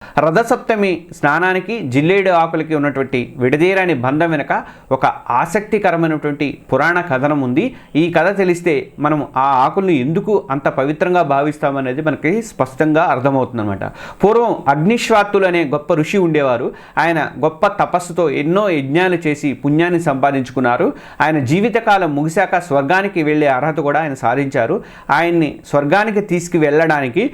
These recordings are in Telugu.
రథసప్తమి స్నానానికి జిల్లేడు ఆకులకి ఉన్నటువంటి విడదీరాని బంధం వెనుక ఒక ఆసక్తికరమైనటువంటి పురాణ కథనం ఉంది. ఈ కథ తెలిస్తే మనం ఆ ఆకుల్ని ఎందుకు అంత పవిత్రంగా భావిస్తామనేది మనకి స్పష్టంగా అర్థమవుతుందన్నమాట. పూర్వం అగ్నిశ్వాత్తులు అనే గొప్ప ఋషి ఉండేవారు. ఆయన గొప్ప తపస్సుతో ఎన్నో యజ్ఞాలు చేసి పుణ్యాన్ని సంపాదించుకున్నారు. ఆయన జీవితకాలం ముగిశాక స్వర్గానికి వెళ్ళే అర్హత కూడా ఆయన సాధించారు. ఆయన్ని స్వర్గానికి తీసుకువెళ్ళడానికి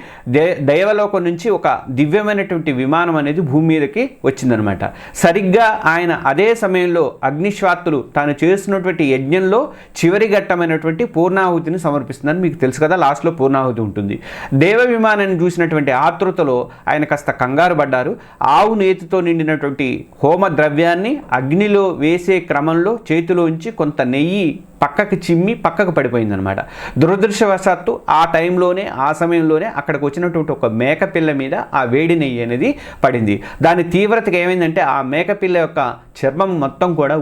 దైవలోకం నుంచి ఒక దివ్యమైనటువంటి విమానం అనేది భూమి మీదకి వచ్చిందనమాట. సరిగ్గా ఆయన అదే సమయంలో అగ్నిశ్వాత్తులు తాను చేస్తున్నటువంటి యజ్ఞంలో చివరి ఘట్టమైనటువంటి పూర్ణాహుతిని సమర్పిస్తుందని మీకు తెలుసు కదా, లాస్ట్లో పూర్ణాహుతి ఉంటుంది. దేవ విమానాన్ని చూసినటువంటి ఆతృతలో ఆయన కాస్త కంగారు పడ్డారు. ఆవు నేతితో నిండినటువంటి హోమ ద్రవ్యాన్ని అగ్నిలో వేసే క్రమంలో చేతిలోంచి కొంత నెయ్యి పక్కకి చిమ్మి పక్కకు పడిపోయిందనమాట. దురదృష్టవశాత్తు ఆ టైంలోనే ఆ సమయంలోనే అక్కడికి వచ్చినటువంటి ఒక మేకపిల్ల మీద ఆ వేడి నెయ్యి అనేది పడింది. దాని తీవ్రతగా ఏమైందంటే ఆ మేకపిల్ల యొక్క చర్మం మొత్తం కూడా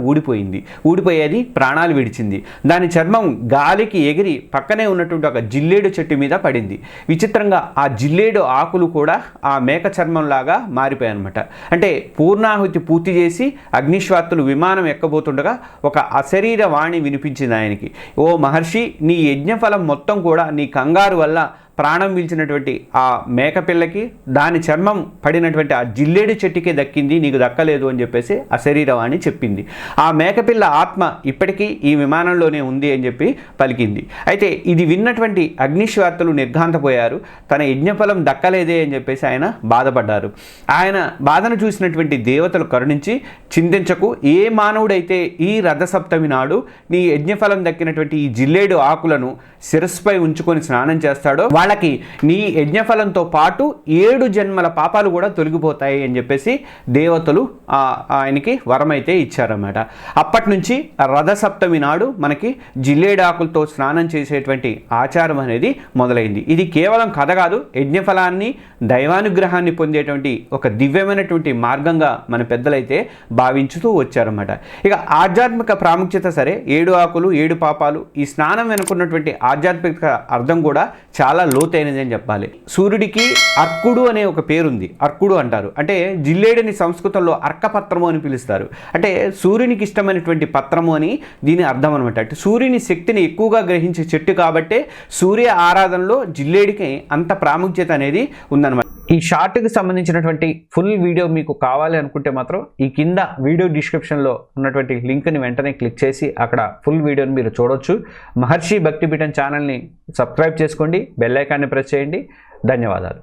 ఊడిపోయేది ప్రాణాలు విడిచింది. దాని చర్మం గాలికి ఎగిరి పక్కనే ఉన్నటువంటి ఒక జిల్లేడు చెట్టు మీద పడింది. విచిత్రంగా ఆ జిల్లేడు ఆకులు కూడా ఆ మేక చర్మంలాగా మారిపోయాయి అనమాట. అంటే పూర్ణాహుతి పూర్తి చేసి అగ్నిశ్వాత్తులు విమానం ఎక్కబోతుండగా ఒక అశరీర వాణి వినిపించింది ఆయనకి. ఓ మహర్షి, నీ యజ్ఞఫలం మొత్తం కూడా నీ కంగారు వల్ల ప్రాణం పీల్చినటువంటి ఆ మేకపిల్లకి దాని చర్మం పడినటువంటి ఆ జిల్లేడు చెట్టుకే దక్కింది, నీకు దక్కలేదు అని చెప్పేసి ఆ శరీరవాణి చెప్పింది. ఆ మేకపిల్ల ఆత్మ ఇప్పటికీ ఈ విమానంలోనే ఉంది అని చెప్పి పలికింది. అయితే ఇది విన్నటువంటి అగ్నిశ్వాత్తులు నిర్ఘాంతపోయారు. తన యజ్ఞఫలం దక్కలేదే అని చెప్పేసి ఆయన బాధపడ్డారు. ఆయన బాధను చూసినటువంటి దేవతలు కరుణించి, చింతించకు, ఏ మానవుడైతే ఈ రథసప్తమి నాడు నీ యజ్ఞఫలం దక్కినటువంటి ఈ జిల్లేడు ఆకులను శిరస్సుపై ఉంచుకొని స్నానం చేస్తాడో వాళ్ళకి నీ యజ్ఞఫలంతో పాటు 7 జన్మల పాపాలు కూడా తొలగిపోతాయి అని చెప్పేసి దేవతలు ఆయనకి వరమైతే ఇచ్చారన్నమాట. అప్పటి నుంచి రథసప్తమి నాడు మనకి జిల్లేడాకులతో స్నానం చేసేటువంటి ఆచారం అనేది మొదలైంది. ఇది కేవలం కథ కాదు, యజ్ఞఫలాన్ని దైవానుగ్రహాన్ని పొందేటువంటి ఒక దివ్యమైనటువంటి మార్గంగా మన పెద్దలైతే భావించుతూ వచ్చారన్నమాట. ఇక ఆధ్యాత్మిక ప్రాముఖ్యత సరే, 7 ఆకులు 7 పాపాలు, ఈ స్నానం వెనుకున్నటువంటి ఆధ్యాత్మిక అర్థం కూడా చాలా లోతైనది అని చెప్పాలి. సూర్యుడికి అర్కుడు అనే ఒక పేరుంది, అర్కుడు అంటారు. అంటే జిల్లేడిని సంస్కృతంలో అర్కపత్రము అని పిలుస్తారు. అంటే సూర్యునికి ఇష్టమైనటువంటి పత్రము అని దీని అర్థం అనమాట. అంటే సూర్యుని శక్తిని ఎక్కువగా గ్రహించే చెట్టు కాబట్టే సూర్య ఆరాధనలో జిల్లేడికి అంత ప్రాముఖ్యత అనేది ఉందన్నమాట. ఈ షార్ట్కి సంబంధించినటువంటి ఫుల్ వీడియో మీకు కావాలి అనుకుంటే మాత్రం ఈ కింద వీడియో డిస్క్రిప్షన్లో ఉన్నటువంటి లింక్ని వెంటనే క్లిక్ చేసి అక్కడ ఫుల్ వీడియోని మీరు చూడొచ్చు. మహర్షి భక్తి పీఠం ఛానల్ని సబ్స్క్రైబ్ చేసుకోండి, బెల్ ఐకాన్ని ప్రెస్ చేయండి. ధన్యవాదాలు.